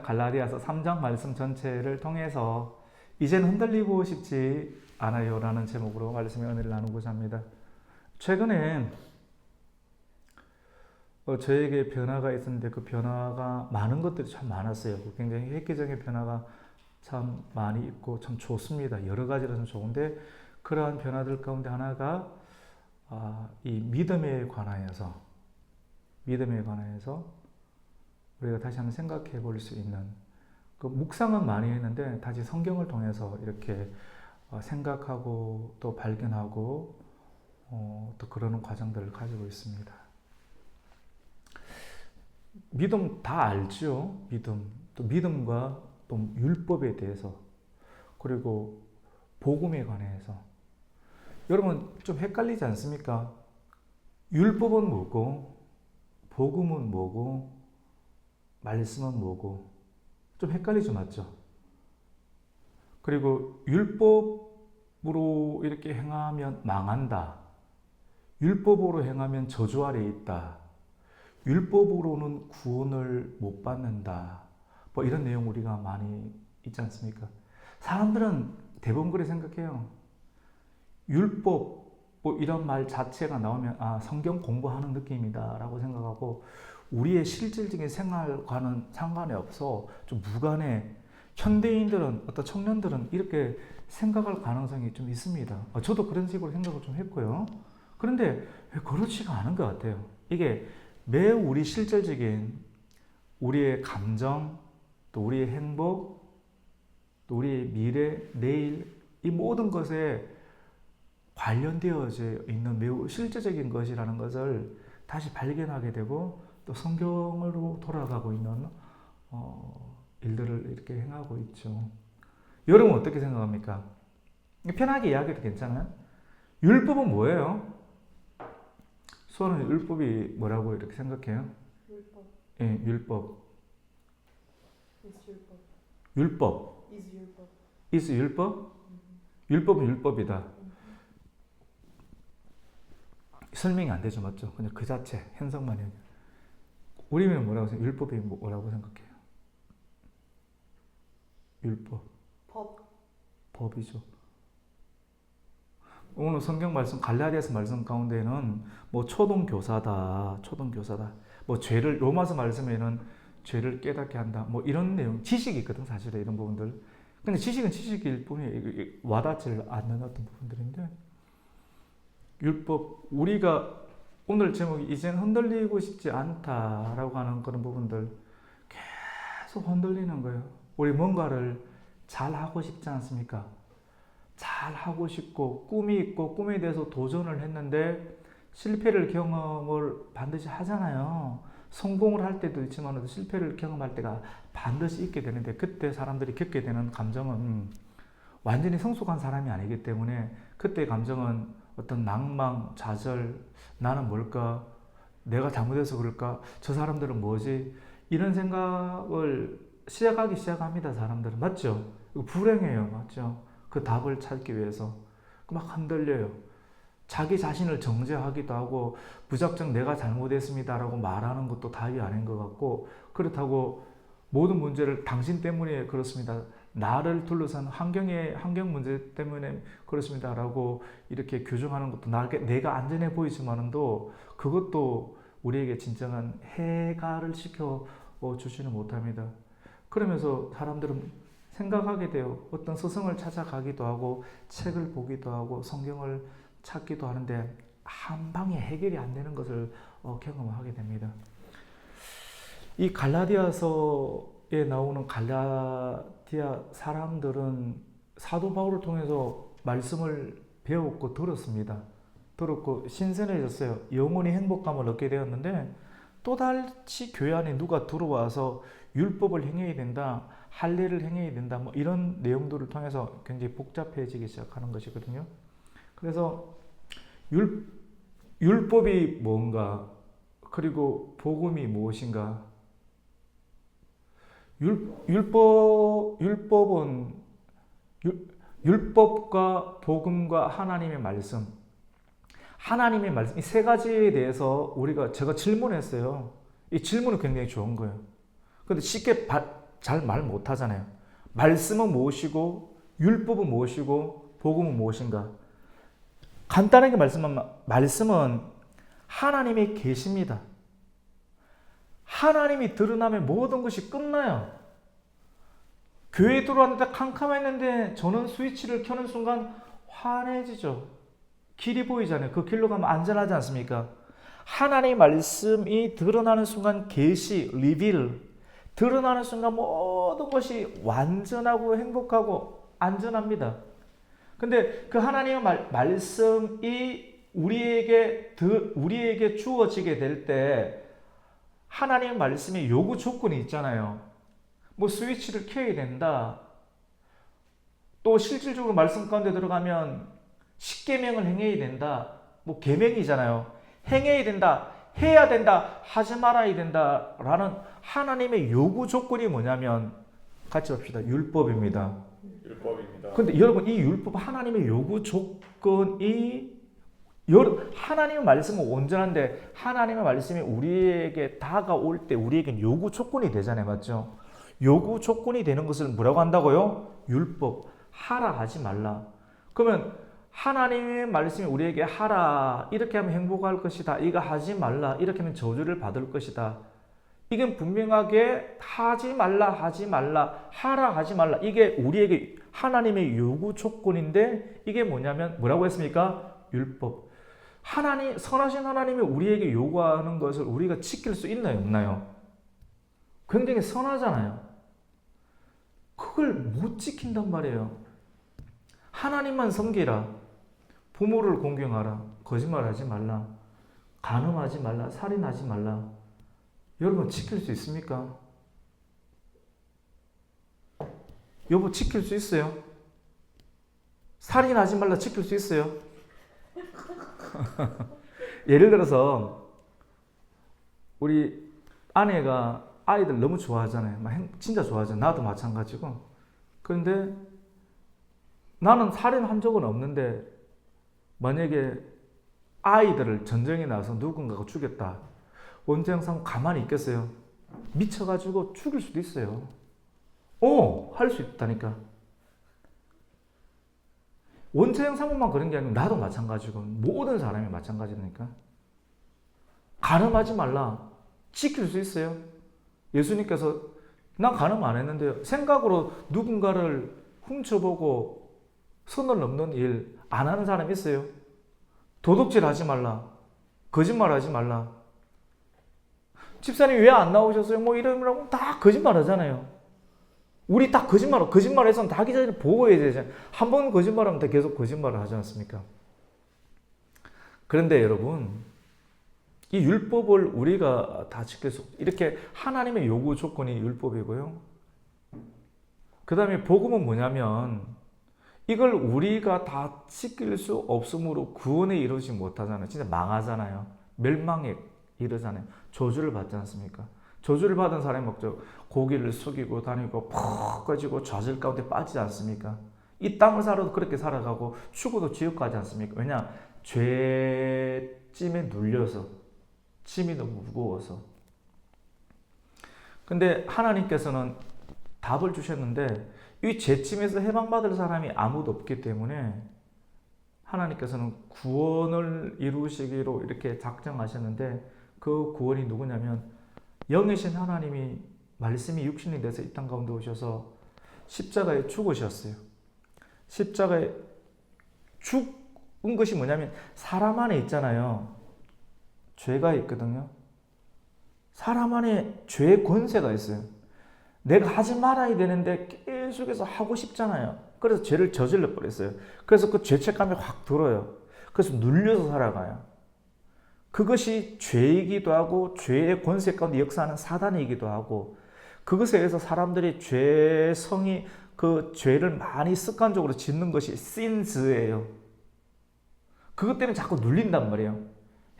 갈라디아서 3장 말씀 전체를 통해서 이제는 흔들리고 싶지 않아요 라는 제목으로 말씀의 은혜를 나누고자 합니다. 최근에 저에게 변화가 있었는데 그 변화가 많은 것들이 참 많았어요. 굉장히 획기적인 변화가 참 많이 있고 참 좋습니다. 여러 가지로 참 좋은데 그러한 변화들 가운데 하나가 이 믿음에 관하여서 우리가 다시 한번 생각해 볼 수 있는 그 묵상은 많이 했는데 다시 성경을 통해서 이렇게 생각하고 또 발견하고 또 그러는 과정들을 가지고 있습니다. 믿음 다 알죠? 또 믿음과 또 율법에 대해서 그리고 복음에 관해서 여러분 좀 헷갈리지 않습니까? 율법은 뭐고 복음은 뭐고 말씀은 뭐고 좀 헷갈리죠, 맞죠? 그리고 율법으로 이렇게 행하면 망한다. 율법으로 행하면 저주 아래에 있다. 율법으로는 구원을 못 받는다. 뭐 이런 내용 우리가 많이 있지 않습니까? 사람들은 대부분 그렇게 생각해요. 율법 뭐 이런 말 자체가 나오면 성경 공부하는 느낌이다 라고 생각하고 우리의 실질적인 생활과는 상관이 없어 좀 무관해. 현대인들은 어떤 청년들은 이렇게 생각할 가능성이 좀 있습니다. 저도 그런 식으로 생각을 좀 했고요. 그런데 그렇지가 않은 것 같아요. 이게 매우 우리 실질적인 우리의 감정, 또 우리의 행복, 또 우리의 미래, 내일 이 모든 것에 관련되어져 있는 매우 실제적인 것이라는 것을 다시 발견하게 되고 또 성경으로 돌아가고 있는 일들을 이렇게 행하고 있죠. 여러분 어떻게 생각합니까? 편하게 이야기해도 괜찮아요? 율법은 뭐예요? 수아는 율법이 뭐라고 이렇게 생각해요? 율법. 예, 율법. is 율법. 율법. is 율법. is 율법? 율법은 율법이다. 설명이 안 되죠, 맞죠? 그냥 그 자체, 현상만 해요. 우리는 뭐라고 생각해요? 율법이 뭐라고 생각해요? 율법. 법이죠. 오늘 성경 말씀, 갈라디아서 말씀 가운데는 뭐 초등교사다. 뭐 죄를, 로마서 말씀에는 죄를 깨닫게 한다. 뭐 이런 내용, 지식이 있거든, 사실은 이런 부분들. 근데 지식은 지식일 뿐이에요. 와닿지 않는 어떤 부분들인데. 율법, 우리가 오늘 제목이 이젠 흔들리고 싶지 않다라고 하는 그런 부분들 계속 흔들리는 거예요. 우리 뭔가를 잘 하고 싶지 않습니까? 잘 하고 싶고 꿈이 있고 꿈에 대해서 도전을 했는데 실패를 경험을 반드시 하잖아요. 성공을 할 때도 있지만 실패를 경험할 때가 반드시 있게 되는데 그때 사람들이 겪게 되는 감정은 완전히 성숙한 사람이 아니기 때문에 그때 감정은 어떤 낭망, 좌절, 나는 뭘까? 내가 잘못해서 그럴까? 저 사람들은 뭐지? 이런 생각을 시작합니다, 사람들은. 맞죠? 이거 불행해요, 맞죠? 그 답을 찾기 위해서. 막 흔들려요. 자기 자신을 정죄하기도 하고, 무작정 내가 잘못했습니다라고 말하는 것도 답이 아닌 것 같고, 그렇다고 모든 문제를 당신 때문에 그렇습니다. 나를 둘러싼 환경 문제 때문에 그렇습니다라고 이렇게 규정하는 것도 내가 안전해 보이지만도 그것도 우리에게 진정한 해결을 시켜 주지는 못합니다. 그러면서 사람들은 생각하게 돼요. 어떤 스승을 찾아가기도 하고 책을 보기도 하고 성경을 찾기도 하는데 한 방에 해결이 안 되는 것을 경험하게 됩니다. 이 갈라디아서에 나오는 갈라디아 사람들은 사도 바울을 통해서 말씀을 배웠고 들었고 신선해졌어요. 영원히 행복감을 얻게 되었는데 또다시 교회 안에 누가 들어와서 율법을 행해야 된다, 할례를 행해야 된다, 뭐 이런 내용들을 통해서 굉장히 복잡해지기 시작하는 것이거든요. 그래서 율법이 뭔가, 그리고 복음이 무엇인가. 율법과 복음과 하나님의 말씀, 이 세 가지에 대해서 제가 질문했어요. 이 질문은 굉장히 좋은 거예요. 근데 쉽게 잘 말 못하잖아요. 말씀은 무엇이고 율법은 무엇이고 복음은 무엇인가? 간단하게 말씀하면 말씀은 하나님이 계십니다. 하나님이 드러나면 모든 것이 끝나요. 교회 들어왔는데 캄캄했는데 저는 스위치를 켜는 순간 환해지죠. 길이 보이잖아요. 그 길로 가면 안전하지 않습니까? 하나님의 말씀이 드러나는 순간 계시, 리빌 드러나는 순간 모든 것이 완전하고 행복하고 안전합니다. 근데 그 하나님의 말씀이 우리에게 주어지게 될 때 하나님의 말씀의 요구 조건이 있잖아요. 뭐 스위치를 켜야 된다. 또 실질적으로 말씀 가운데 들어가면 십계명을 행해야 된다. 뭐 계명이잖아요. 행해야 된다. 해야 된다. 하지 말아야 된다. 라는 하나님의 요구 조건이 뭐냐면 같이 봅시다. 율법입니다. 율법입니다. 근데 여러분 이 율법 하나님의 요구 조건이 하나님의 말씀은 온전한데 하나님의 말씀이 우리에게 다가올 때 우리에겐 요구 조건이 되잖아요. 맞죠? 요구 조건이 되는 것을 뭐라고 한다고요? 율법. 하라 하지 말라. 그러면 하나님의 말씀이 우리에게 하라. 이렇게 하면 행복할 것이다. 이거 하지 말라. 이렇게 하면 저주를 받을 것이다. 이건 분명하게 하지 말라. 하지 말라. 하라 하지 말라. 이게 우리에게 하나님의 요구 조건인데 이게 뭐냐면 뭐라고 했습니까? 율법. 선하신 하나님이 우리에게 요구하는 것을 우리가 지킬 수 있나요? 없나요? 굉장히 선하잖아요. 그걸 못 지킨단 말이에요. 하나님만 섬기라. 부모를 공경하라. 거짓말하지 말라. 간음하지 말라. 살인하지 말라. 여러분 지킬 수 있습니까? 여보 지킬 수 있어요? 살인하지 말라 지킬 수 있어요? 예를 들어서 우리 아내가 아이들 너무 좋아하잖아요. 진짜 좋아하잖아요. 나도 마찬가지고. 그런데 나는 살인한 적은 없는데 만약에 아이들을 전쟁에 나가서 누군가가 죽였다. 원장상 가만히 있겠어요? 미쳐가지고 죽일 수도 있어요. 할 수 있다니까. 원태영 사모만 그런 게 아니고 나도 마찬가지고 모든 사람이 마찬가지니까. 간음하지 말라. 지킬 수 있어요? 예수님께서 난 간음 안 했는데요. 생각으로 누군가를 훔쳐보고 선을 넘는 일 안 하는 사람 있어요? 도둑질 하지 말라. 거짓말 하지 말라. 집사님 왜 안 나오셨어요? 뭐 이러면 다 거짓말 하잖아요. 우리 다 거짓말해서는 다 기자들 보고해야 되잖아요. 한 번 거짓말하면 다 계속 거짓말을 하지 않습니까? 그런데 여러분, 이 율법을 우리가 다 지킬 수, 이렇게 하나님의 요구 조건이 율법이고요. 그 다음에 복음은 뭐냐면, 이걸 우리가 다 지킬 수 없으므로 구원에 이르지 못하잖아요. 진짜 망하잖아요. 멸망에 이르잖아요. 저주를 받지 않습니까? 저주를 받은 사람이 먹죠. 고기를 숙이고 다니고 푹 꺼지고 좌절 가운데 빠지지 않습니까? 이 땅을 살아도 그렇게 살아가고 죽어도 지옥 가지 않습니까? 왜냐? 죄짐에 눌려서, 짐이 너무 무거워서. 근데 하나님께서는 답을 주셨는데 이 죄짐에서 해방받을 사람이 아무도 없기 때문에 하나님께서는 구원을 이루시기로 이렇게 작정하셨는데 그 구원이 누구냐면 영이신 하나님이 말씀이 육신이 돼서 이 땅 가운데 오셔서 십자가에 죽으셨어요. 십자가에 죽은 것이 뭐냐면 사람 안에 있잖아요. 죄가 있거든요. 사람 안에 죄의 권세가 있어요. 내가 하지 말아야 되는데 계속해서 하고 싶잖아요. 그래서 죄를 저질러 버렸어요. 그래서 그 죄책감이 확 들어요. 그래서 눌려서 살아가요. 그것이 죄이기도 하고 죄의 권세 가운데 역사하는 사단이기도 하고 그것에 의해서 사람들이 죄성이 그 죄를 많이 습관적으로 짓는 것이 sins예요. 그것 때문에 자꾸 눌린단 말이에요.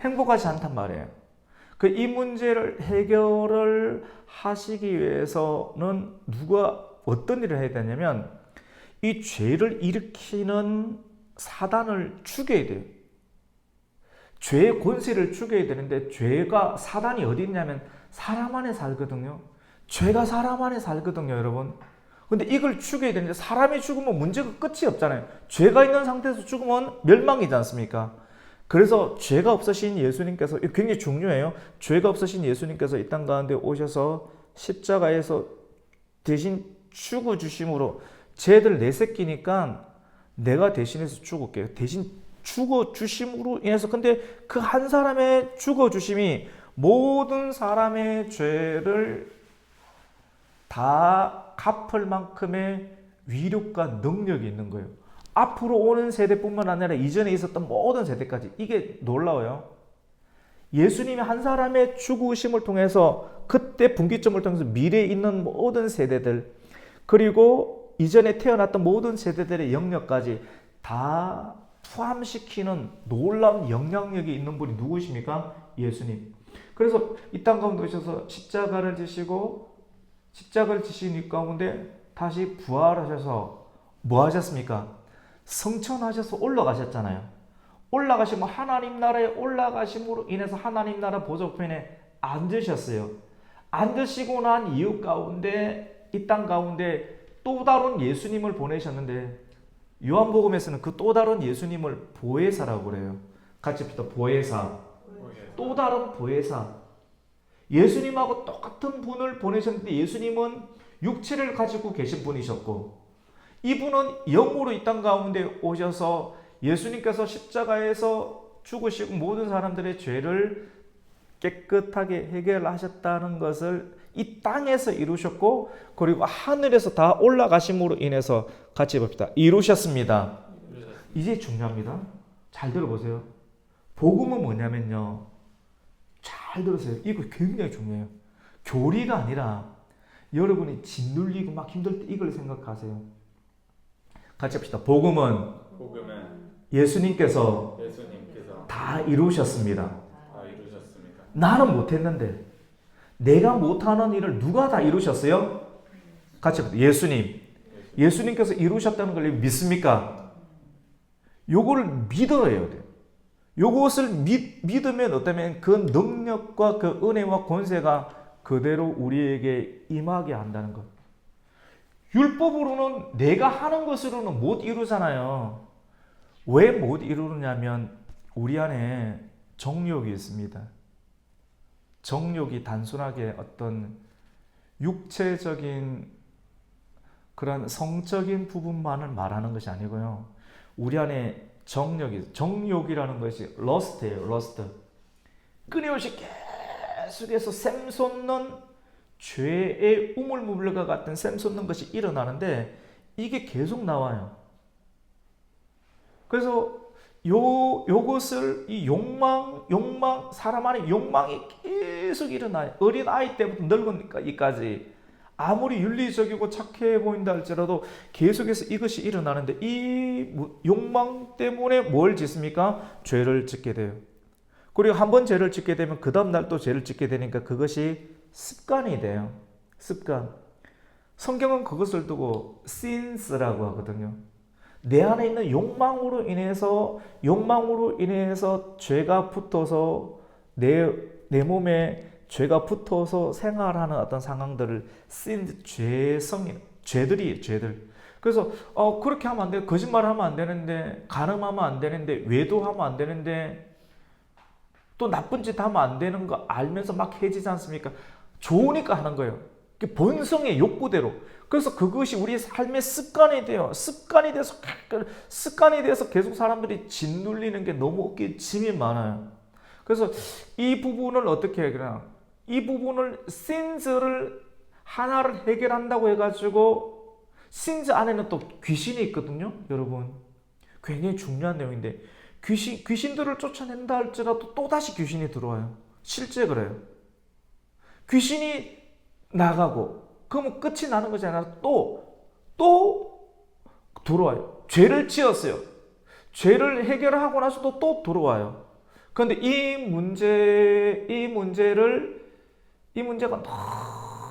행복하지 않단 말이에요. 이 문제를 해결을 하시기 위해서는 누가 어떤 일을 해야 되냐면 이 죄를 일으키는 사단을 죽여야 돼요. 죄의 권세를 죽여야 되는데 사단이 어디 있냐면 사람 안에 살거든요. 죄가 사람 안에 살거든요, 여러분. 근데 이걸 죽여야 되는데 사람이 죽으면 문제가 끝이 없잖아요. 죄가 있는 상태에서 죽으면 멸망이지 않습니까? 그래서 죄가 없으신 예수님께서, 이거 굉장히 중요해요. 죄가 없으신 예수님께서 이 땅 가운데 오셔서 십자가에서 대신 죽어주심으로 죄들 내새끼니까 내가 대신해서 죽을게요. 대신 죽어주심으로 인해서, 근데 그 한 사람의 죽어주심이 모든 사람의 죄를 다 갚을 만큼의 위력과 능력이 있는 거예요. 앞으로 오는 세대뿐만 아니라 이전에 있었던 모든 세대까지. 이게 놀라워요. 예수님이 한 사람의 죽으심을 통해서, 그때 분기점을 통해서 미래에 있는 모든 세대들, 그리고 이전에 태어났던 모든 세대들의 영역까지 다 포함시키는 놀라운 영향력이 있는 분이 누구십니까? 예수님. 그래서 이 땅 가운데 오셔서 십자가를 지시고, 십자가를 지신 가운데 다시 부활하셔서 뭐 하셨습니까? 성천하셔서 올라가셨잖아요. 올라가시면 하나님 나라에 올라가심으로 인해서 하나님 나라 보좌편에 앉으셨어요. 앉으시고 난 이유 가운데 이 땅 가운데 또 다른 예수님을 보내셨는데, 요한복음에서는 그 또 다른 예수님을 보혜사라고 그래요. 같이 합시다. 보혜사. 또 다른 보혜사. 예수님하고 똑같은 분을 보내셨는데 예수님은 육체를 가지고 계신 분이셨고, 이분은 영으로 이 땅 가운데 오셔서 예수님께서 십자가에서 죽으시고 모든 사람들의 죄를 깨끗하게 해결하셨다는 것을 이 땅에서 이루셨고, 그리고 하늘에서 다 올라가심으로 인해서 같이 봅시다. 이루셨습니다. 이제 중요합니다. 잘 들어보세요. 복음은 뭐냐면요, 잘 들으세요. 이거 굉장히 중요해요. 교리가 아니라 여러분이 짓눌리고 막 힘들 때 이걸 생각하세요. 같이 합시다. 복음은 예수님께서 다 이루셨습니다. 나는 못했는데, 내가 못하는 일을 누가 다 이루셨어요? 같이 합시다. 예수님. 예수님께서 이루셨다는 걸 믿습니까? 요거를 믿어야 돼요. 요것을 믿으면 어떠면 그 능력과 그 은혜와 권세가 그대로 우리에게 임하게 한다는 것. 율법으로는 내가 하는 것으로는 못 이루잖아요. 왜 못 이루느냐면 우리 안에 정욕이 있습니다. 정욕이 단순하게 어떤 육체적인 그런 성적인 부분만을 말하는 것이 아니고요. 우리 안에 정욕이라는 것이 러스트예요. 러스트. 끊임없이 계속해서 샘솟는 죄의 우물물과 같은 샘솟는 것이 일어나는데 이게 계속 나와요. 그래서 요것을 이 욕망, 사람 안에 욕망이 계속 일어나요. 어린 아이 때부터 늙은이까지 아무리 윤리적이고 착해 보인다 할지라도 계속해서 이것이 일어나는데, 이 욕망 때문에 뭘 짓습니까? 죄를 짓게 돼요. 그리고 한번 죄를 짓게 되면 그 다음 날 또 죄를 짓게 되니까 그것이 습관이 돼요. 습관. 성경은 그것을 두고 sins라고 하거든요. 내 안에 있는 욕망으로 인해서 죄가 붙어서 내 몸에 죄가 붙어서 생활하는 어떤 상황들을 죄들. 그래서 그렇게 하면 안 돼. 거짓말하면 안 되는데, 간음하면 안 되는데, 외도하면 안 되는데, 또 나쁜 짓 하면 안 되는 거 알면서 막 해지지 않습니까? 좋으니까 하는 거예요. 본성의 욕구대로. 그래서 그것이 우리의 삶의 습관이 돼요. 습관이 돼서 계속 사람들이 짓눌리는 게 너무 어깨에 짐이 많아요. 그래서 이 부분을 어떻게 해결하나? 이 부분을 신즈를 하나를 해결한다고 해가지고, 신즈 안에는 또 귀신이 있거든요, 여러분. 굉장히 중요한 내용인데, 귀신들을 쫓아낸다 할지라도 또다시 귀신이 들어와요. 실제 그래요. 귀신이 나가고, 그러면 끝이 나는 것이 아니라 또 들어와요. 죄를 지었어요. 죄를 해결하고 나서도 또 들어와요. 그런데 이 문제가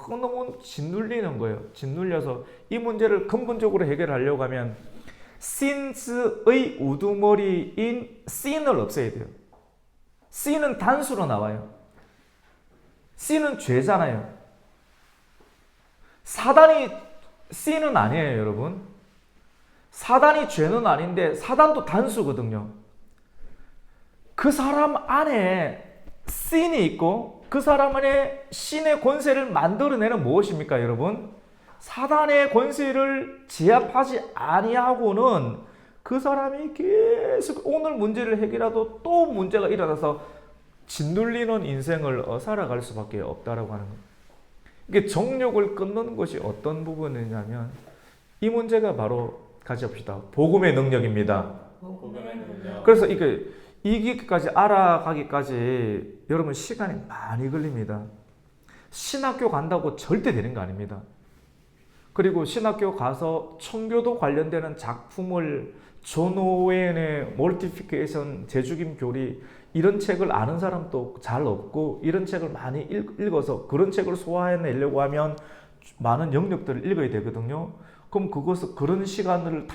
너무 짓눌리는 거예요. 짓눌려서 이 문제를 근본적으로 해결하려고 하면 sins의 우두머리인 sin을 없애야 돼요. sin은 단수로 나와요. sin은 죄잖아요. 사단이 C는 아니에요, 여러분. 사단이 죄는 아닌데 사단도 단수거든요. 그 사람 안에 신이 있고 그 사람 안에 신의 권세를 만들어내는 무엇입니까, 여러분? 사단의 권세를 제압하지 아니하고는 그 사람이 계속 오늘 문제를 해결하도 또 문제가 일어나서 짓눌리는 인생을 살아갈 수밖에 없다라고 하는 거예요. 이게 정욕을 끊는 것이 어떤 부분이냐면 이 문제가 바로 같이 봅시다. 복음의 능력입니다. 복음의 능력. 그래서 이기까지 알아가기까지 여러분 시간이 많이 걸립니다. 신학교 간다고 절대 되는 거 아닙니다. 그리고 신학교 가서 청교도 관련되는 작품을 존 오웬의 몰티피케이션 재죽임 교리 이런 책을 아는 사람도 잘 없고 이런 책을 많이 읽어서 그런 책을 소화해내려고 하면 많은 영역들을 읽어야 되거든요. 그럼 그런 시간을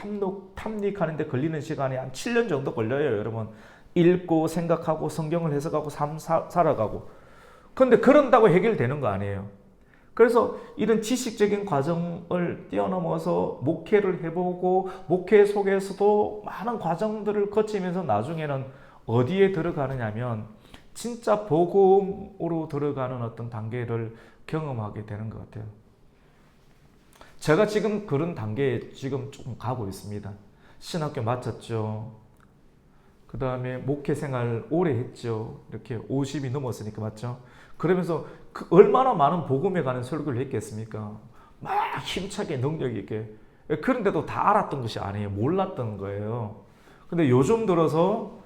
탐닉하는데 걸리는 시간이 한 7년 정도 걸려요, 여러분. 읽고 생각하고 성경을 해석하고 살아가고. 그런데 그런다고 해결되는 거 아니에요. 그래서 이런 지식적인 과정을 뛰어넘어서 목회를 해보고 목회 속에서도 많은 과정들을 거치면서 나중에는 어디에 들어가느냐면 진짜 복음으로 들어가는 어떤 단계를 경험하게 되는 것 같아요. 제가 지금 그런 단계에 지금 조금 가고 있습니다. 신학교 마쳤죠. 그 다음에 목회 생활 오래 했죠. 이렇게 50이 넘었으니까, 맞죠? 그러면서 얼마나 많은 복음에 관한 설교를 했겠습니까? 막 힘차게 능력 있게. 그런데도 다 알았던 것이 아니에요. 몰랐던 거예요. 근데 요즘 들어서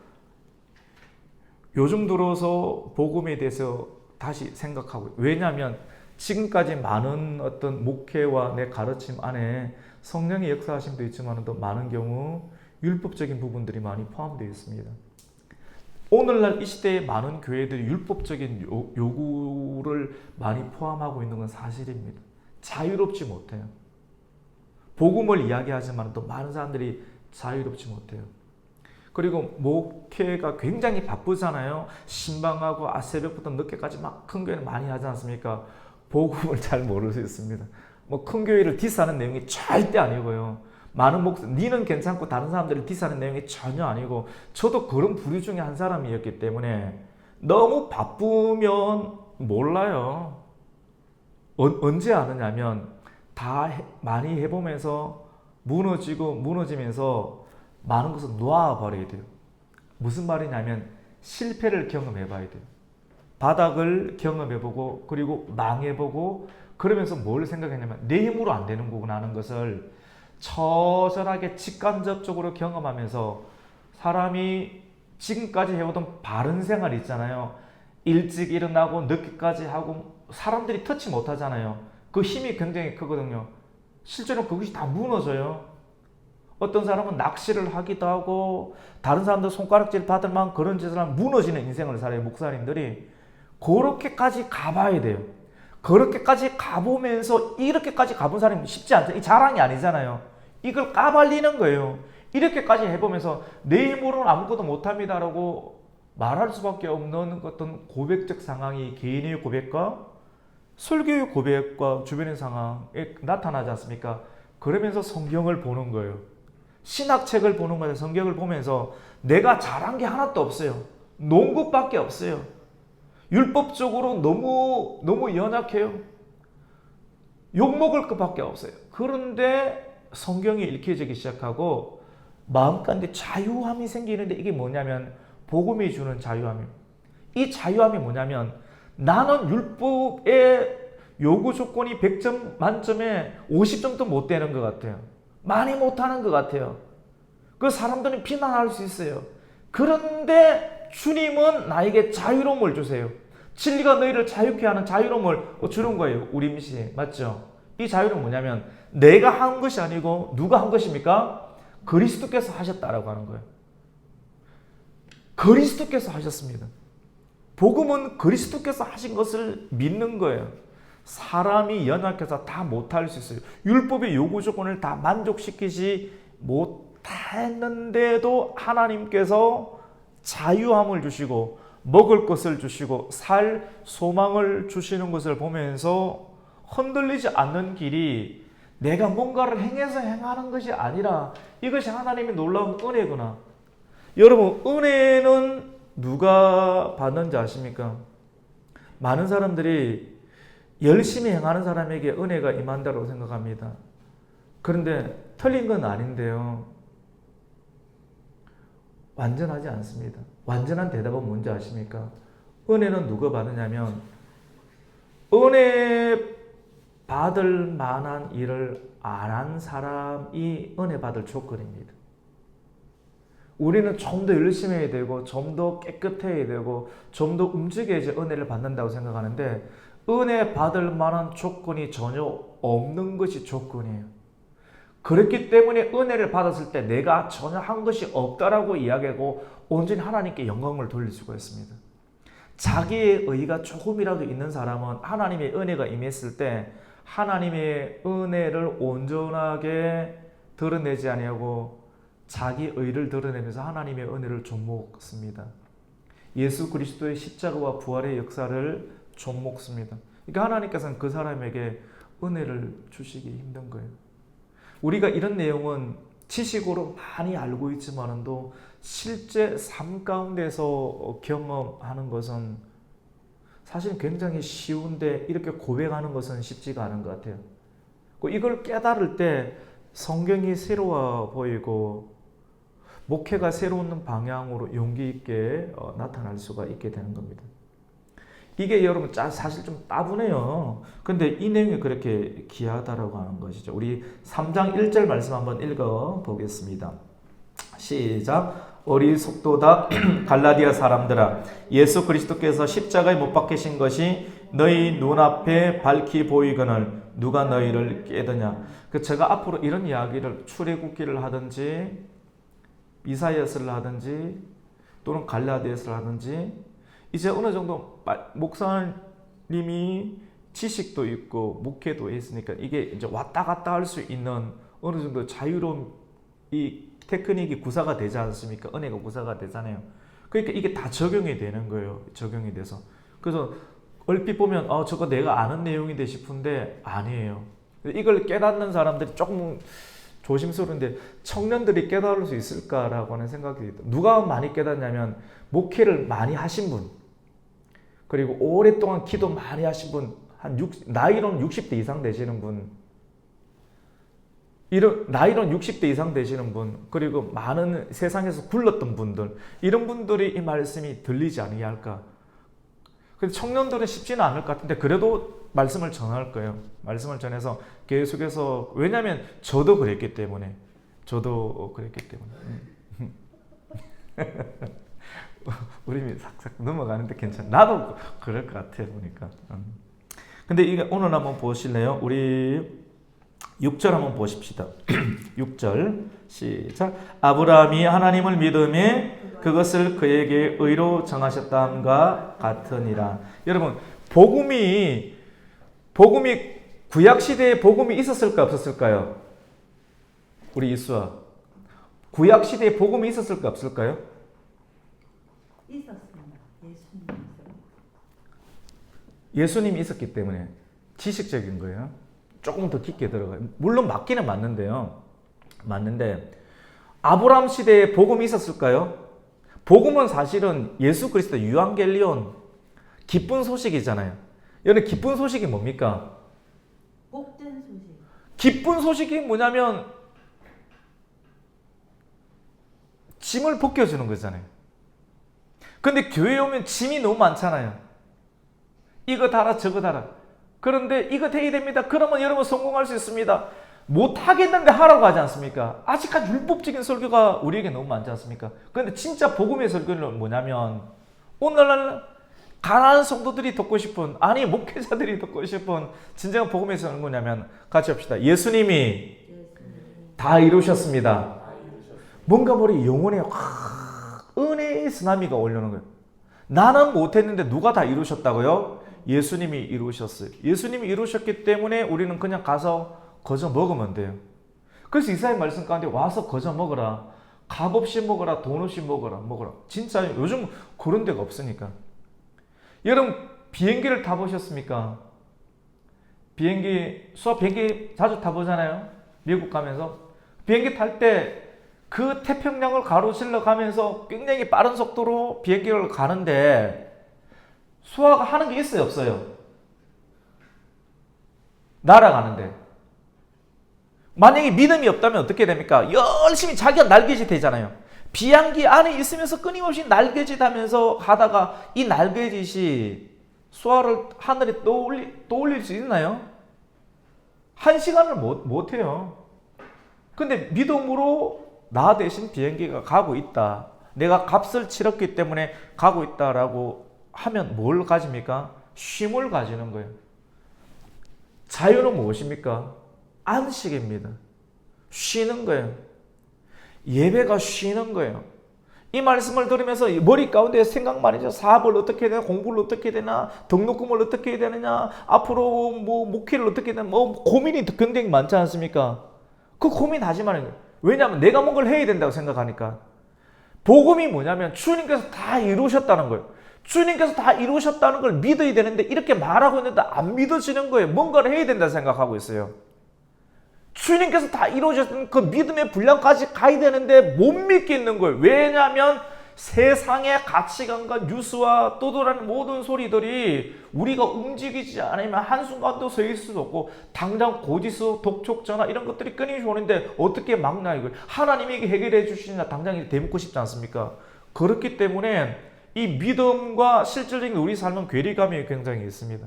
복음에 대해서 다시 생각하고, 왜냐하면 지금까지 많은 어떤 목회와 내 가르침 안에 성령의 역사하심도 있지만 또 많은 경우 율법적인 부분들이 많이 포함되어 있습니다. 오늘날 이 시대에 많은 교회들이 율법적인 요구를 많이 포함하고 있는 건 사실입니다. 자유롭지 못해요. 복음을 이야기하지만 또 많은 사람들이 자유롭지 못해요. 그리고 목회가 굉장히 바쁘잖아요. 신방하고 새벽부터 늦게까지 막 큰 교회는 많이 하지 않습니까? 복음을 잘 모를 수 있습니다. 뭐 큰 교회를 디스하는 내용이 절대 아니고요. 많은 니는 괜찮고 다른 사람들을 디스하는 내용이 전혀 아니고, 저도 그런 부류 중에 한 사람이었기 때문에 너무 바쁘면 몰라요. 언제 아느냐면 다 많이 해보면서 무너지면서 많은 것을 놓아버려야 돼요. 무슨 말이냐면 실패를 경험해봐야 돼요. 바닥을 경험해보고 그리고 망해보고 그러면서 뭘 생각했냐면 내 힘으로 안 되는 거구나 하는 것을 처절하게 직간접적으로 경험하면서 사람이 지금까지 해오던 바른 생활 있잖아요. 일찍 일어나고 늦게까지 하고 사람들이 터치 못하잖아요. 그 힘이 굉장히 크거든요. 실제로 그것이 다 무너져요. 어떤 사람은 낚시를 하기도 하고 다른 사람들 손가락질 받을 만한 그런 짓을 하면 무너지는 인생을 살아요. 목사님들이 그렇게까지 가봐야 돼요. 그렇게까지 가보면서 이렇게까지 가본 사람이 쉽지 않죠. 이 자랑이 아니잖아요. 이걸 까발리는 거예요. 이렇게까지 해보면서 내 힘으로는 아무것도 못합니다라고 말할 수밖에 없는 어떤 고백적 상황이 개인의 고백과 설교의 고백과 주변의 상황에 나타나지 않습니까? 그러면서 성경을 보는 거예요. 신학책을 보는 거예요. 성경을 보면서 내가 잘한 게 하나도 없어요. 놓은 것밖에 없어요. 율법적으로 너무 연약해요. 욕먹을 것밖에 없어요. 그런데 성경이 읽혀지기 시작하고 마음 가운데 자유함이 생기는데 이게 뭐냐면 복음이 주는 자유함이에요. 이 자유함이 뭐냐면 나는 율법의 요구 조건이 100점 만점에 50점도 못 되는 것 같아요. 많이 못하는 것 같아요. 그 사람들은 비난할 수 있어요. 그런데 주님은 나에게 자유로움을 주세요. 진리가 너희를 자유케 하는 자유로움을 주는 거예요. 우리 미시 맞죠? 이 자유는 뭐냐면 내가 한 것이 아니고 누가 한 것입니까? 그리스도께서 하셨다라고 하는 거예요. 그리스도께서 하셨습니다. 복음은 그리스도께서 하신 것을 믿는 거예요. 사람이 연약해서 다 못할 수 있어요. 율법의 요구 조건을 다 만족시키지 못했는데도 하나님께서 자유함을 주시고 먹을 것을 주시고 살 소망을 주시는 것을 보면서 흔들리지 않는 길이 내가 뭔가를 행해서 행하는 것이 아니라 이것이 하나님의 놀라운 은혜구나. 여러분, 은혜는 누가 받는지 아십니까? 많은 사람들이 열심히 행하는 사람에게 은혜가 임한다고 생각합니다. 그런데 틀린 건 아닌데요. 완전하지 않습니다. 완전한 대답은 뭔지 아십니까? 은혜는 누가 받느냐면 은혜 받을 만한 일을 안 한 사람이 은혜 받을 조건입니다. 우리는 좀 더 열심히 해야 되고 좀 더 깨끗해야 되고 좀 더 움직여야지 은혜를 받는다고 생각하는데 은혜 받을 만한 조건이 전혀 없는 것이 조건이에요. 그렇기 때문에 은혜를 받았을 때 내가 전혀 한 것이 없다라고 이야기하고 온전히 하나님께 영광을 돌릴 수가 있습니다. 자기의 의가 조금이라도 있는 사람은 하나님의 은혜가 임했을 때 하나님의 은혜를 온전하게 드러내지 아니하고 자기 의를 드러내면서 하나님의 은혜를 좀먹습니다. 예수 그리스도의 십자가와 부활의 역사를 좀먹습니다. 그러니까 하나님께서는 그 사람에게 은혜를 주시기 힘든 거예요. 우리가 이런 내용은 지식으로 많이 알고 있지만도 실제 삶 가운데서 경험하는 것은 사실 굉장히 쉬운데 이렇게 고백하는 것은 쉽지가 않은 것 같아요. 이걸 깨달을 때 성경이 새로워 보이고 목회가 새로운 방향으로 용기 있게 나타날 수가 있게 되는 겁니다. 이게 여러분 사실 좀 따분해요. 근데 이 내용이 그렇게 귀하다라고 하는 것이죠. 우리 3장 1절 말씀 한번 읽어 보겠습니다. 시작. 어리석도다 갈라디아 사람들아, 예수 그리스도께서 십자가에 못 박히신 것이 너희 눈앞에 밝히 보이거늘 누가 너희를 깨드냐. 제가 앞으로 이런 이야기를 출애굽기를 하든지 이사야서를 하든지 또는 갈라디아서를 하든지 이제 어느 정도 목사님이 지식도 있고 목회도 있으니까 이게 이제 왔다 갔다 할 수 있는 어느 정도 자유로운 이 테크닉이 구사가 되지 않습니까? 은혜가 구사가 되잖아요. 그러니까 이게 다 적용이 되는 거예요. 적용이 돼서. 그래서 얼핏 보면 저거 내가 아는 내용인데 싶은데 아니에요. 이걸 깨닫는 사람들이 조금 조심스러운데 청년들이 깨달을 수 있을까라고 하는 생각이 듭니다. 누가 많이 깨닫냐면 목회를 많이 하신 분, 그리고 오랫동안 기도 많이 하신 분, 나이로는 60대 이상 되시는 분, 나이로는 60대 이상 되시는 분, 그리고 많은 세상에서 굴렀던 분들, 이런 분들이 이 말씀이 들리지 않을까. 근데 청년들은 쉽지는 않을 것 같은데 그래도 말씀을 전할 거예요. 말씀을 전해서 계속해서, 왜냐하면 저도 그랬기 때문에. 우리 싹싹 넘어가는데 괜찮아. 나도 그럴 것 같아 보니까. 근데 이게 오늘 한번 보실래요? 우리 6절 한번 보십시다. 6절 시작. 아브라함이 하나님을 믿음에 그것을 그에게 의로 정하셨다함과 같으니라. 여러분, 복음이 구약 시대에 복음이 있었을까 없었을까요? 우리 이수아, 구약 시대에 복음이 있었을까 없을까요? 있었습니다. 예수님이 있었기 때문에 지식적인 거예요. 조금 더 깊게 들어가요. 물론 맞기는 맞는데요. 맞는데 아브라함 시대에 복음이 있었을까요? 복음은 사실은 예수 그리스도 유앙겔리온, 기쁜 소식이잖아요. 여러분, 기쁜 소식이 뭡니까? 복된 소식. 기쁜 소식이 뭐냐면 짐을 벗겨주는 거잖아요. 근데 교회에 오면 짐이 너무 많잖아요. 이거 달아 저거 달아. 그런데 이거 돼야 됩니다. 그러면 여러분 성공할 수 있습니다. 못하겠는데 하라고 하지 않습니까? 아직까지 율법적인 설교가 우리에게 너무 많지 않습니까? 그런데 진짜 복음의 설교는 뭐냐면 오늘날 가난한 성도들이 듣고 싶은, 아니 목회자들이 듣고 싶은 진정한 복음의 설교는 뭐냐면, 같이 합시다. 예수님이 다 이루셨습니다. 뭔가 우리 영혼에 은혜의 쓰나미가 올려오는 거예요. 나는 못했는데 누가 다 이루셨다고요? 예수님이 이루셨어요. 예수님이 이루셨기 때문에 우리는 그냥 가서 거저 먹으면 돼요. 그래서 이사야 말씀 가운데 와서 거저 먹어라. 값 없이 먹어라. 돈 없이 먹어라. 진짜 요즘 그런 데가 없으니까. 여러분, 비행기를 타보셨습니까? 수학 비행기 자주 타보잖아요. 미국 가면서. 비행기 탈 때 그 태평양을 가로질러 가면서 굉장히 빠른 속도로 비행기를 가는데 수학 하는 게 있어요, 없어요? 날아가는데. 만약에 믿음이 없다면 어떻게 됩니까? 열심히 자기가 날개짓 되잖아요. 비행기 안에 있으면서 끊임없이 날개짓 하면서 하다가 이 날개짓이 수화를 하늘에 떠올릴 수 있나요? 한 시간을 못 해요. 근데 믿음으로 나 대신 비행기가 가고 있다. 내가 값을 치렀기 때문에 가고 있다라고 하면 뭘 가집니까? 쉼을 가지는 거예요. 자유는 무엇입니까? 안식입니다. 쉬는 거예요. 예배가 쉬는 거예요. 이 말씀을 들으면서 머리 가운데 생각만 해죠. 사업을 어떻게 해야 되나, 공부를 어떻게 해야 되나, 등록금을 어떻게 해야 되느냐, 앞으로 뭐 목회를 어떻게 해야 되나, 뭐 고민이 굉장히 많지 않습니까? 그 고민하지 말아요. 왜냐하면 내가 뭔가를 해야 된다고 생각하니까. 복음이 뭐냐면 주님께서 다 이루셨다는 거예요. 주님께서 다 이루셨다는 걸 믿어야 되는데 이렇게 말하고 있는데 안 믿어지는 거예요. 뭔가를 해야 된다 생각하고 있어요. 주님께서 다 이루어졌던 그 믿음의 분량까지 가야 되는데 못 믿겠는 거예요. 왜냐하면 세상의 가치관과 뉴스와 떠돌아다니는 모든 소리들이 우리가 움직이지 않으면 한순간도 서 있을 수도 없고 당장 고지서, 독촉, 전화 이런 것들이 끊임없이 오는데 어떻게 막나 이걸 하나님이 해결해 주시냐 당장 대묻고 싶지 않습니까? 그렇기 때문에 이 믿음과 실질적인 우리 삶은 괴리감이 굉장히 있습니다.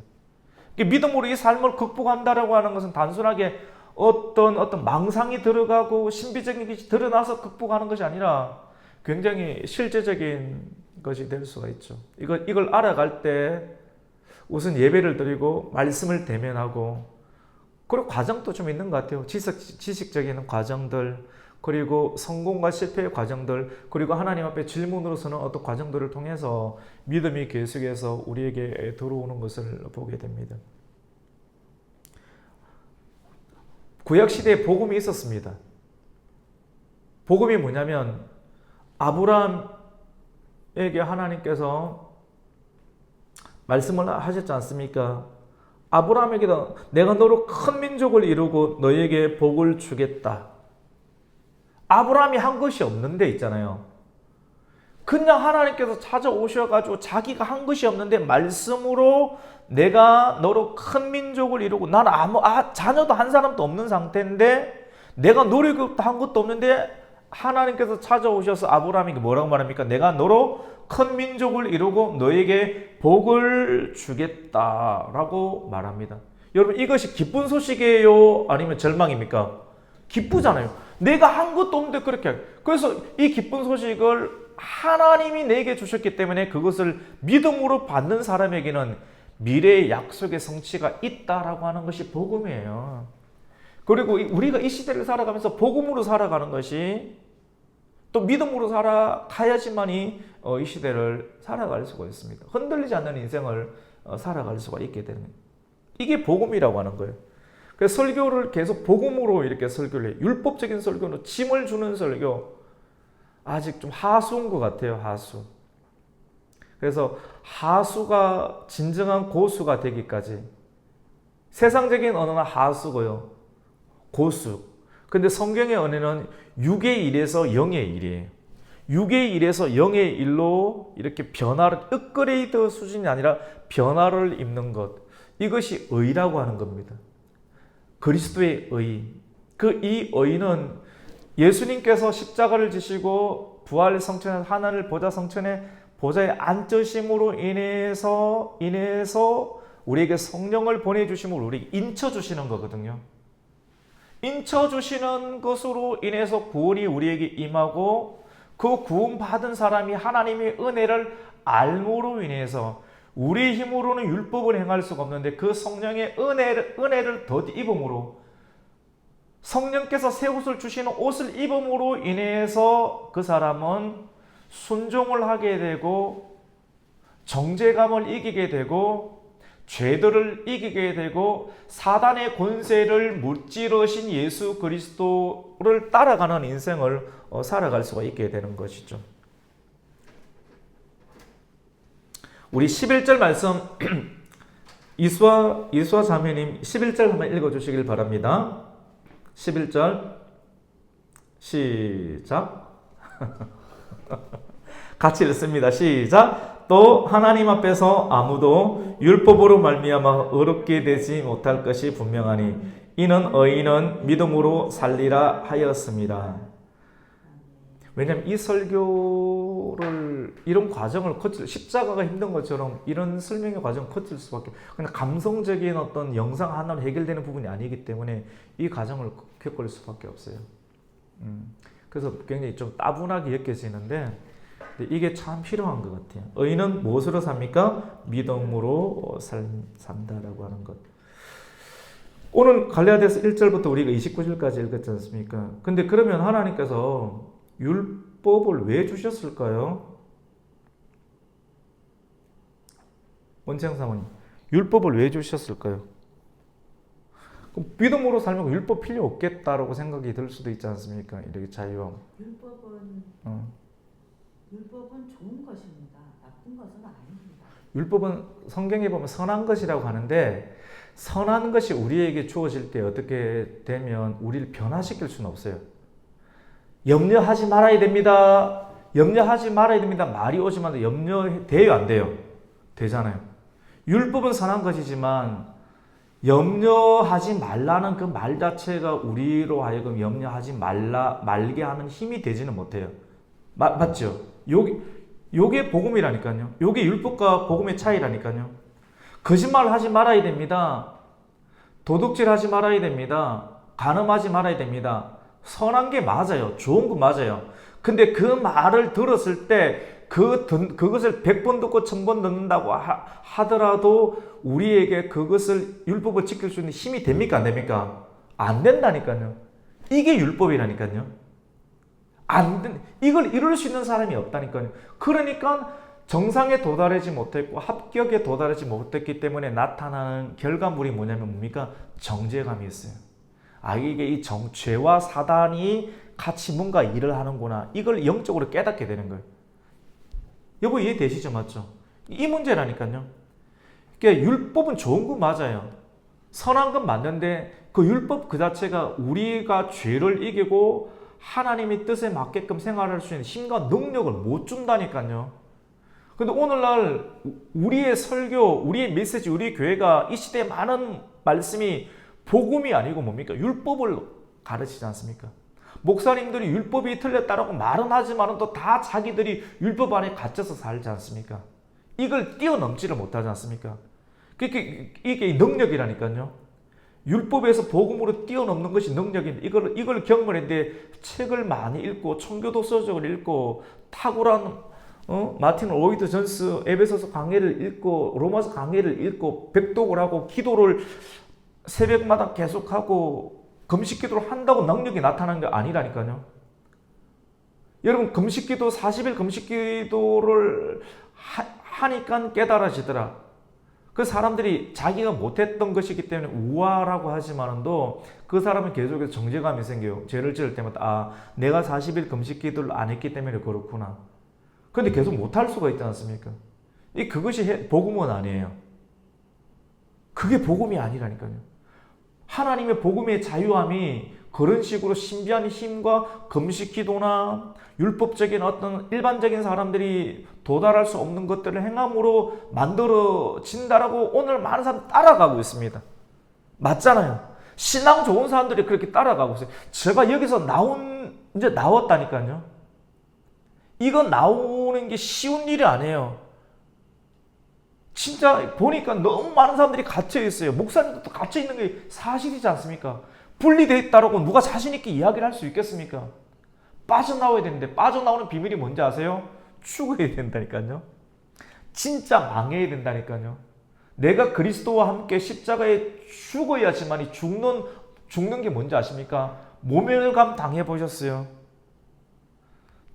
믿음으로 이 삶을 극복한다라고 하는 것은 단순하게 어떤 망상이 들어가고 신비적인 것이 드러나서 극복하는 것이 아니라 굉장히 실제적인 것이 될 수가 있죠. 이걸 알아갈 때 우선 예배를 드리고 말씀을 대면하고 그리고 과정도 좀 있는 것 같아요. 지식적인 과정들 그리고 성공과 실패의 과정들 그리고 하나님 앞에 질문으로서는 어떤 과정들을 통해서 믿음이 계속해서 우리에게 들어오는 것을 보게 됩니다. 구약시대에 복음이 있었습니다. 복음이 뭐냐면 아브라함에게 하나님께서 말씀을 하셨지 않습니까? 아브라함에게도 내가 너로 큰 민족을 이루고 너에게 복을 주겠다. 아브라함이 한 것이 없는데 있잖아요. 그냥 하나님께서 찾아오셔가지고 자기가 한 것이 없는데 말씀으로 내가 너로 큰 민족을 이루고 나는 자녀도 한 사람도 없는 상태인데 내가 노력도 한 것도 없는데 하나님께서 찾아오셔서 아브라함에게 뭐라고 말합니까? 내가 너로 큰 민족을 이루고 너에게 복을 주겠다라고 말합니다. 여러분 이것이 기쁜 소식이에요? 아니면 절망입니까? 기쁘잖아요. 내가 한 것도 없는데 그렇게. 그래서 이 기쁜 소식을 하나님이 내게 주셨기 때문에 그것을 믿음으로 받는 사람에게는 미래의 약속의 성취가 있다라고 하는 것이 복음이에요. 그리고 우리가 이 시대를 살아가면서 복음으로 살아가는 것이 또 믿음으로 살아가야지만이 이 시대를 살아갈 수가 있습니다. 흔들리지 않는 인생을 살아갈 수가 있게 되는 거예요. 이게 복음이라고 하는 거예요. 그래서 설교를 계속 복음으로 이렇게 설교를 해요. 율법적인 설교는 짐을 주는 설교. 아직 좀 하수인 것 같아요. 하수. 그래서 하수가 진정한 고수가 되기까지 세상적인 언어는 하수고요. 고수. 근데 성경의 언어는 6의 1에서 0의 1이에요. 6의 1에서 0의 1로 이렇게 변화를 업그레이드 수준이 아니라 변화를 입는 것. 이것이 의라고 하는 겁니다. 그리스도의 의. 이 의는 예수님께서 십자가를 지시고 부활 성천에 하나님 보좌 성천에 보좌에 앉으심으로 인해서 우리에게 성령을 보내주심으로 우리에게 인쳐주시는 거거든요. 인쳐주시는 것으로 인해서 구원이 우리에게 임하고 그 구원받은 사람이 하나님의 은혜를 알므로 인해서 우리의 힘으로는 율법을 행할 수가 없는데 그 성령의 은혜를 덧입음으로 성령께서 새 옷을 주시는 옷을 입음으로 인해서 그 사람은 순종을 하게 되고 정죄감을 이기게 되고 죄들을 이기게 되고 사단의 권세를 무찌르신 예수 그리스도를 따라가는 인생을 살아갈 수가 있게 되는 것이죠. 우리 11절 말씀 이수아 자매님 11절 한번 읽어주시길 바랍니다. 11절 시작. 같이 읽습니다. 시작. 또 하나님 앞에서 아무도 율법으로 말미암아 의롭게 되지 못할 것이 분명하니 이는 의인은 믿음으로 살리라 하였습니다. 왜냐하면 이 설교를 이런 과정을 거칠 십자가가 힘든 것처럼 이런 설명의 과정을 거칠 수밖에 그냥 감성적인 어떤 영상 하나로 해결되는 부분이 아니기 때문에 이 과정을 겪을 수밖에 없어요. 그래서 굉장히 좀 따분하게 느껴지는데 이게 참 필요한 것 같아요. 의인은 무엇으로 삽니까? 믿음으로 산다라고 하는 것. 오늘 갈라디아서 1절부터 우리가 29절까지 읽었지 않습니까? 근데 그러면 하나님께서 율법을 왜 주셨을까요? 원창 사모님, 율법을 왜 주셨을까요? 그럼 믿음으로 살면 율법 필요 없겠다라고 생각이 들 수도 있지 않습니까? 이렇게 자유함. 율법은 좋은 것입니다. 나쁜 것은 아닙니다. 율법은 성경에 보면 선한 것이라고 하는데 선한 것이 우리에게 주어질 때 어떻게 되면 우리를 변화시킬 수는 없어요. 염려하지 말아야 됩니다. 염려하지 말아야 됩니다. 말이 오지만 염려돼요, 안 돼요? 되잖아요. 율법은 선한 것이지만 염려하지 말라는 그 말 자체가 우리로 하여금 염려하지 말게 하는 힘이 되지는 못해요. 맞죠? 요게 복음이라니까요. 요게 율법과 복음의 차이라니까요. 거짓말 하지 말아야 됩니다. 도둑질 하지 말아야 됩니다. 간음하지 말아야 됩니다. 선한 게 맞아요. 좋은 거 맞아요. 근데 그 말을 들었을 때 그것을 100번 듣고 1000번 듣는다고 하더라도 우리에게 그것을 율법을 지킬 수 있는 힘이 됩니까? 안 됩니까? 안 된다니까요. 이게 율법이라니까요. 이걸 이룰 수 있는 사람이 없다니까요. 그러니까 정상에 도달하지 못했고 합격에 도달하지 못했기 때문에 나타나는 결과물이 뭡니까? 정죄감이 있어요. 이게 이 죄와 사단이 같이 뭔가 일을 하는구나. 이걸 영적으로 깨닫게 되는 거예요. 여보 이해되시죠? 맞죠? 이 문제라니까요. 그러니까 율법은 좋은 거 맞아요. 선한 건 맞는데 그 율법 그 자체가 우리가 죄를 이기고 하나님의 뜻에 맞게끔 생활할 수 있는 힘과 능력을 못 준다니까요. 근데 오늘날 우리의 설교, 우리의 메시지, 우리 교회가 이 시대에 많은 말씀이 복음이 아니고 뭡니까? 율법을 가르치지 않습니까? 목사님들이 율법이 틀렸다라고 말은 하지만 또 다 자기들이 율법 안에 갇혀서 살지 않습니까? 이걸 뛰어넘지를 못하지 않습니까? 이게 능력이라니까요. 율법에서 복음으로 뛰어넘는 것이 능력인데 이걸 경험했는데 책을 많이 읽고 청교도 서적을 읽고 탁월한 마틴 로이드 존스 에베소서 강해를 읽고 로마서 강해를 읽고 백독을 하고 기도를 새벽마다 계속하고 금식기도를 한다고 능력이 나타나는 게 아니라니까요. 여러분 금식기도 40일 금식기도를 하니까 깨달아지더라. 그 사람들이 자기가 못했던 것이기 때문에 우아라고 하지만도 그 사람은 계속해서 정죄감이 생겨요. 죄를 지을 때마다 내가 40일 금식기도를 안 했기 때문에 그렇구나. 근데 계속 못할 수가 있지 않습니까? 그것이 복음은 아니에요. 그게 복음이 아니라니까요. 하나님의 복음의 자유함이 그런 식으로 신비한 힘과 금식기도나 율법적인 어떤 일반적인 사람들이 도달할 수 없는 것들을 행함으로 만들어진다라고 오늘 많은 사람들이 따라가고 있습니다. 맞잖아요. 신앙 좋은 사람들이 그렇게 따라가고 있어요. 제가 여기서 이제 나왔다니까요. 이거 나오는 게 쉬운 일이 아니에요. 진짜 보니까 너무 많은 사람들이 갇혀 있어요. 목사님도 갇혀 있는 게 사실이지 않습니까? 분리되어 있다라고 누가 자신 있게 이야기를 할 수 있겠습니까? 빠져나와야 되는데 빠져나오는 비밀이 뭔지 아세요? 죽어야 된다니까요. 진짜 망해야 된다니까요. 내가 그리스도와 함께 십자가에 죽어야지만 죽는 게 뭔지 아십니까? 모멸감 당해보셨어요?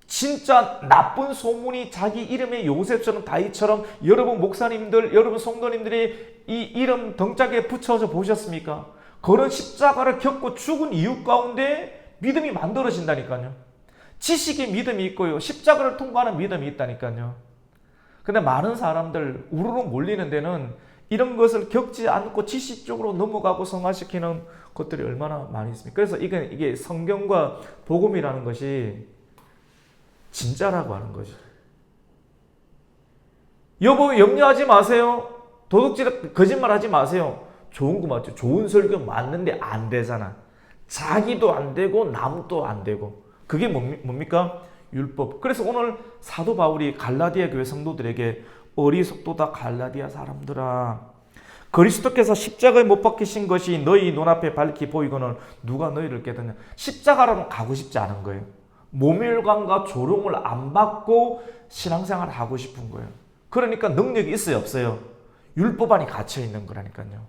진짜 나쁜 소문이 자기 이름의 요셉처럼 다윗처럼 여러분 목사님들, 여러분 성도님들이 이 이름 덩짝에 붙여서 보셨습니까? 그런 십자가를 겪고 죽은 이유 가운데 믿음이 만들어진다니까요. 지식의 믿음이 있고요. 십자가를 통과하는 믿음이 있다니까요. 근데 많은 사람들 우르르 몰리는 데는 이런 것을 겪지 않고 지식적으로 넘어가고 성화시키는 것들이 얼마나 많이 있습니까? 그래서 이게 성경과 복음이라는 것이 진짜라고 하는 거죠. 여보, 염려하지 마세요. 도둑질, 거짓말하지 마세요. 좋은 거 맞죠? 좋은 설교 맞는데 안 되잖아. 자기도 안 되고 남도 안 되고. 그게 뭡니까? 율법. 그래서 오늘 사도 바울이 갈라디아 교회 성도들에게 어리석도다 갈라디아 사람들아, 그리스도께서 십자가에 못 박히신 것이 너희 눈앞에 밝히 보이거늘 누가 너희를 깨닫냐. 십자가라면 가고 싶지 않은 거예요. 모멸감과 조롱을 안 받고 신앙생활을 하고 싶은 거예요. 그러니까 능력이 있어요, 없어요? 율법 안에 갇혀 있는 거라니까요.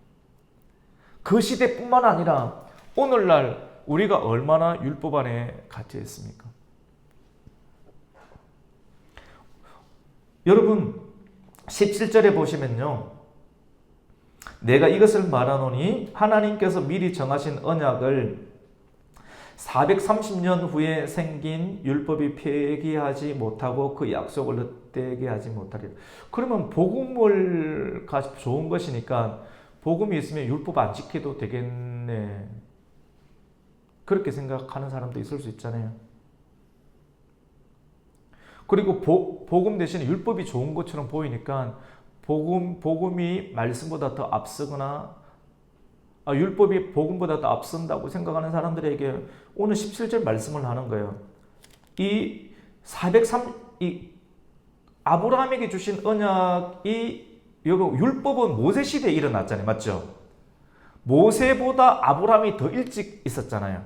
그 시대뿐만 아니라 오늘날 우리가 얼마나 율법 안에 갇혀 있습니까? 여러분 17절에 보시면요, 내가 이것을 말하노니 하나님께서 미리 정하신 언약을 430년 후에 생긴 율법이 폐기하지 못하고 그 약속을 헛되게 하지 못하리라. 그러면 복음을 좋은 것이니까 복음이 있으면 율법 안 지켜도 되겠네, 그렇게 생각하는 사람도 있을 수 있잖아요. 그리고 복음 대신에 율법이 좋은 것처럼 보이니까 복음이 말씀보다 더 앞서거나 율법이 복음보다 더 앞선다고 생각하는 사람들에게 오늘 17절 말씀을 하는 거예요. 이 아브라함에게 주신 언약이, 율법은 모세 시대에 일어났잖아요. 맞죠? 모세보다 아브라함이 더 일찍 있었잖아요.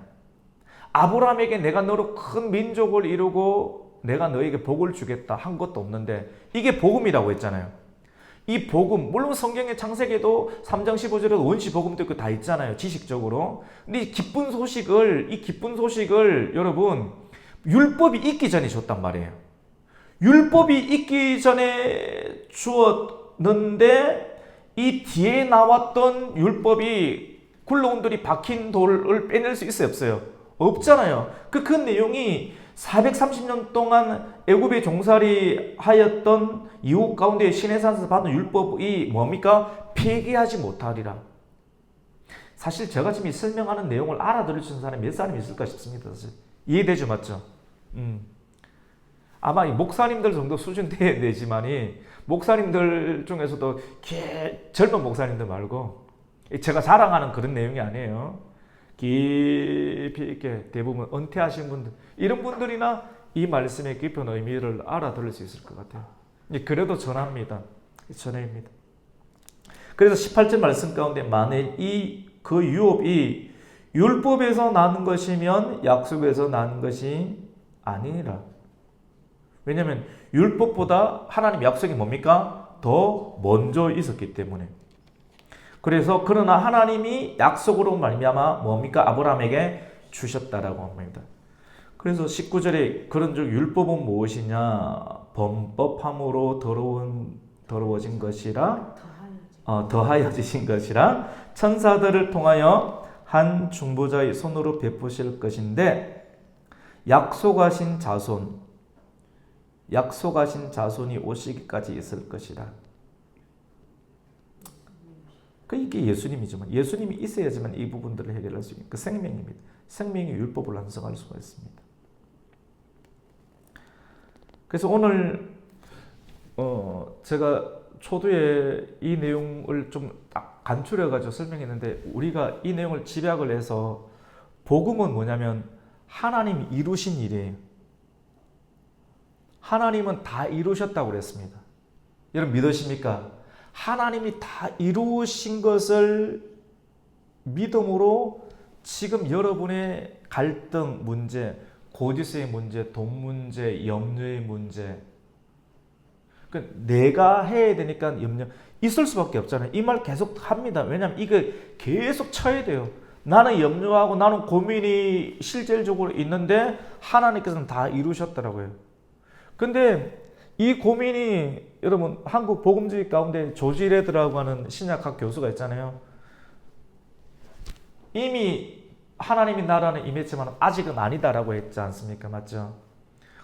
아브라함에게 내가 너로 큰 민족을 이루고 내가 너에게 복을 주겠다 한 것도 없는데 이게 복음이라고 했잖아요. 이 복음, 물론 성경의 창세기에도 3장 15절에 원시 복음도 있고 다 있잖아요, 지식적으로. 근데 이 기쁜 소식을 여러분 율법이 있기 전에 줬단 말이에요. 율법이 있기 전에 주었는데 이 뒤에 나왔던 율법이 굴러온돌이 박힌 돌을 빼낼 수 있어요, 없어요? 없잖아요. 그 내용이 430년 동안 애굽에 종살이 하였던 이후 가운데 시내산에서 받은 율법이 뭡니까? 폐기하지 못하리라. 사실 제가 지금 이 설명하는 내용을 알아들을 수 있는 사람이 몇 사람이 있을까 싶습니다. 사실. 이해되죠? 맞죠? 아마 목사님들 정도 수준 돼야 되지만이, 목사님들 중에서도 젊은 목사님들 말고, 제가 자랑하는 그런 내용이 아니에요. 깊이 있게 대부분 은퇴하신 분들, 이런 분들이나 이 말씀의 깊은 의미를 알아들을 수 있을 것 같아요. 그래도 전합니다. 전해입니다. 그래서 18절 말씀 가운데 만일 그 유업이 율법에서 나는 것이면 약속에서 나는 것이 아니라. 왜냐하면 율법보다 하나님 약속이 뭡니까? 더 먼저 있었기 때문에. 그래서 그러나 하나님이 약속으로 말미암아 뭡니까? 아브라함에게 주셨다라고 합니다. 그래서 19절에 그런즉 율법은 무엇이냐? 범법함으로 더러워진 것이라, 더하여지신 것이라 천사들을 통하여 한 중보자의 손으로 베푸실 것인데 약속하신 자손이 오시기까지 있을 것이라. 이게 예수님이지만, 예수님이 있어야지만 이 부분들을 해결할 수 있는 그 생명입니다. 생명이 율법을 완성할 수가 있습니다. 그래서 오늘 제가 초두에 이 내용을 좀 간추려가지고 설명했는데, 우리가 이 내용을 집약을 해서 복음은 뭐냐면 하나님이 이루신 일이에요. 하나님은 다 이루셨다고 그랬습니다. 여러분 믿으십니까? 하나님이 다 이루신 것을 믿음으로 지금 여러분의 갈등 문제, 고지서의 문제, 돈 문제, 염려의 문제, 그러니까 내가 해야 되니까 염려 있을 수밖에 없잖아요. 이 말 계속 합니다. 왜냐하면 이게 계속 쳐야 돼요. 나는 염려하고 나는 고민이 실질적으로 있는데 하나님께서는 다 이루셨더라고요. 근데 이 고민이, 여러분 한국 복음주의 가운데 조지 레드라고 하는 신약학 교수가 있잖아요. 이미 하나님의 나라는 임했지만 아직은 아니다라고 했지 않습니까? 맞죠?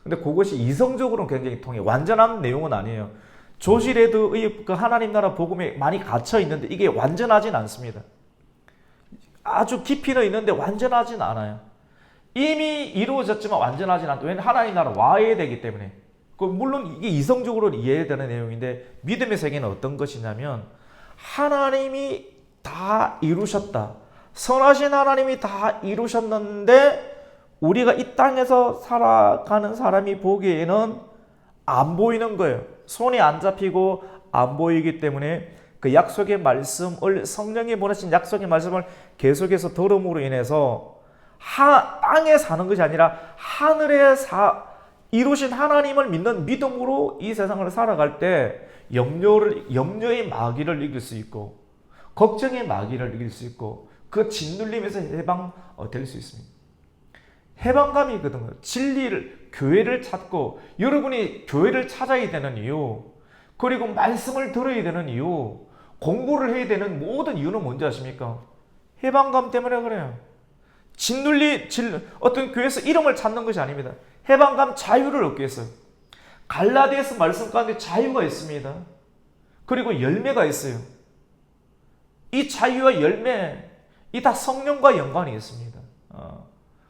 근데 그것이 이성적으로는 굉장히 통해. 완전한 내용은 아니에요. 조시레드의 그 하나님 나라 복음에 많이 갇혀 있는데 이게 완전하진 않습니다. 아주 깊이는 있는데 완전하진 않아요. 이미 이루어졌지만 완전하진 않다. 왜냐하면 하나님 나라 와야 되기 때문에. 물론 이게 이성적으로 이해되는 내용인데 믿음의 세계는 어떤 것이냐면 하나님이 다 이루셨다. 선하신 하나님이 다 이루셨는데 우리가 이 땅에서 살아가는 사람이 보기에는 안 보이는 거예요. 손이 안 잡히고 안 보이기 때문에 그 약속의 말씀을 성령이 보내신 약속의 말씀을 계속해서 들음으로 인해서 땅에 사는 것이 아니라 하늘에 이루신 하나님을 믿는 믿음으로 이 세상을 살아갈 때 염려의 마귀를 이길 수 있고 걱정의 마귀를 이길 수 있고 그 짓눌림에서 해방될 수 있습니다. 해방감이거든요. 진리를, 교회를 찾고 여러분이 교회를 찾아야 되는 이유, 그리고 말씀을 들어야 되는 이유, 공부를 해야 되는 모든 이유는 뭔지 아십니까? 해방감 때문에 그래요. 어떤 교회에서 이름을 찾는 것이 아닙니다. 해방감, 자유를 얻기 위해서. 갈라디아서 말씀 가운데 자유가 있습니다. 그리고 열매가 있어요. 이 자유와 열매, 이 다 성령과 연관이 있습니다.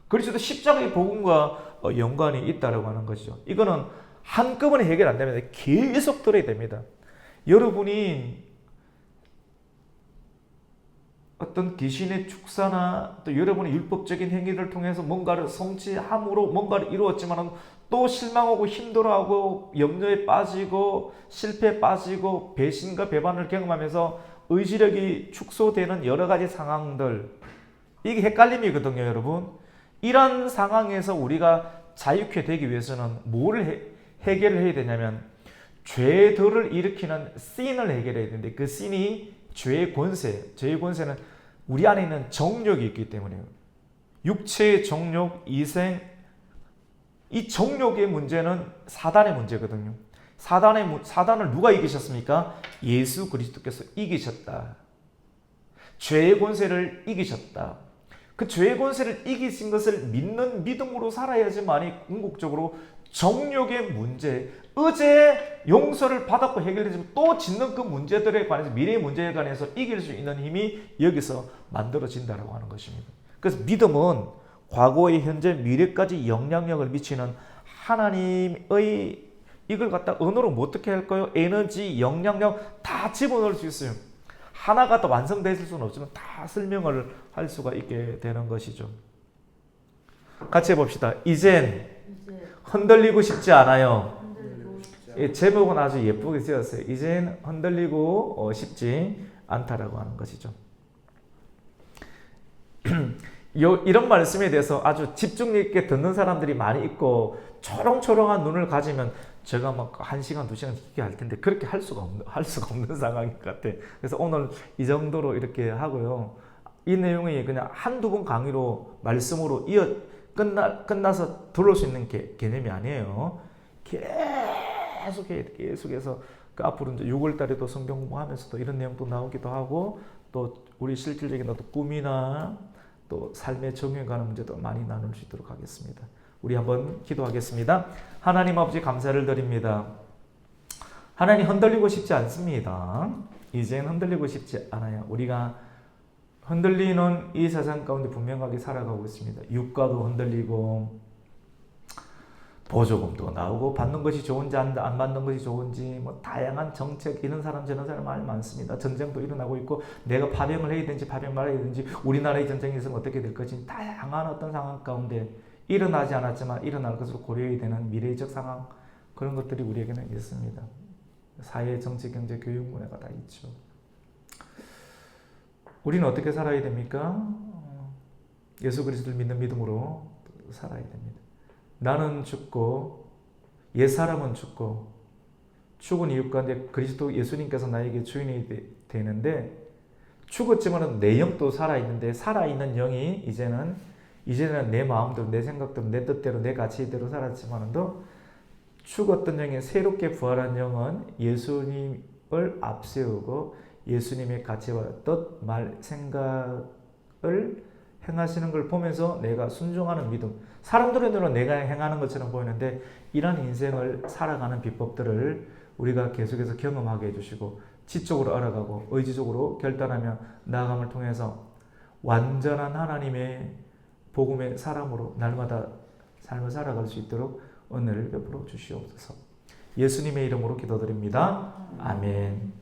그리스도 십자가의 복음과 연관이 있다고 하는 것이죠. 이거는 한꺼번에 해결 안 됩니다. 계속 들어야 됩니다. 여러분이 어떤 귀신의 축사나 또 여러분의 율법적인 행위를 통해서 뭔가를 성취함으로 뭔가를 이루었지만 또 실망하고 힘들어하고 염려에 빠지고 실패에 빠지고 배신과 배반을 경험하면서 의지력이 축소되는 여러 가지 상황들, 이게 헷갈림이거든요, 여러분. 이런 상황에서 우리가 자유케 되기 위해서는 뭐를 해결을 해야 되냐면 죄들을 일으키는 신을 해결해야 되는데 그 신이 죄의 권세, 죄의 권세는 우리 안에 있는 정욕이 있기 때문에요. 육체의 정욕, 이생, 이 정욕의 문제는 사단의 문제거든요. 사단을 누가 이기셨습니까? 예수 그리스도께서 이기셨다. 죄의 권세를 이기셨다. 그 죄의 권세를 이기신 것을 믿는 믿음으로 살아야지만이 궁극적으로 정욕의 문제, 어제 용서를 받았고 해결되지만 또 짓는 그 문제들에 관해서, 미래의 문제에 관해서 이길 수 있는 힘이 여기서 만들어진다고 하는 것입니다. 그래서 믿음은 과거의 현재 미래까지 영향력을 미치는 하나님의, 이걸 갖다 언어로 뭐 어떻게 할까요? 에너지, 영향력 다 집어넣을 수 있어요. 하나가 더 완성될 수는 없지만 다 설명을 할 수가 있게 되는 것이죠. 같이 해봅시다. 이젠 흔들리고 싶지 않아요. 제목은 아주 예쁘게 지었어요. 이젠 흔들리고 싶지 않다라고 하는 것이죠. 이런 말씀에 대해서 아주 집중력 있게 듣는 사람들이 많이 있고 초롱초롱한 눈을 가지면 제가 막 1시간, 2시간 얘기할 텐데 그렇게 할 수가 없는 상황인 것 같아. 그래서 오늘 이 정도로 이렇게 하고요. 이 내용이 그냥 한두 번 강의로 말씀으로 끝나서 들어올 수 있는 개념이 아니에요. 계속해서 그 앞으로 이제 6월 달에도 성경 공부하면서도 이런 내용도 나오기도 하고 또 우리 실질적인 또 꿈이나 또 삶의 적용에 관한 문제도 많이 나눌 수 있도록 하겠습니다. 우리 한번 기도하겠습니다. 하나님 아버지 감사를 드립니다. 하나님 흔들리고 싶지 않습니다. 이젠 흔들리고 싶지 않아요. 우리가 흔들리는 이 세상 가운데 분명하게 살아가고 있습니다. 유가도 흔들리고 보조금도 나오고 받는 것이 좋은지 안 받는 것이 좋은지 뭐 다양한 정책, 이런 사람 저런 사람 많이 많습니다. 전쟁도 일어나고 있고 내가 파병을 해야 되는지 파병 말아야 되는지 우리나라의 전쟁이 있으면 어떻게 될 것인지 다양한 어떤 상황 가운데 일어나지 않았지만 일어날 것으로 고려해야 되는 미래적 상황, 그런 것들이 우리에게는 있습니다. 사회, 정치, 경제, 교육, 문화가 다 있죠. 우리는 어떻게 살아야 됩니까? 예수 그리스도를 믿는 믿음으로 살아야 됩니다. 나는 죽고 옛사람은 죽고 죽은 이유 가운데 그리스도 예수님께서 나에게 주인이 되는데 죽었지만 내 영도 살아있는데 살아있는 영이 이제는 내 마음대로 내 생각대로 내 뜻대로 내 가치대로 살았지만도 죽었던 영이 새롭게 부활한 영은 예수님을 앞세우고 예수님의 가치와 뜻, 말, 생각을 행하시는 걸 보면서 내가 순종하는 믿음, 사람들의 눈으로 내가 행하는 것처럼 보이는데 이런 인생을 살아가는 비법들을 우리가 계속해서 경험하게 해주시고 지적으로 알아가고 의지적으로 결단하며 나아감을 통해서 완전한 하나님의 복음의 사람으로 날마다 삶을 살아갈 수 있도록 은혜를 베풀어 주시옵소서. 예수님의 이름으로 기도드립니다. 아멘.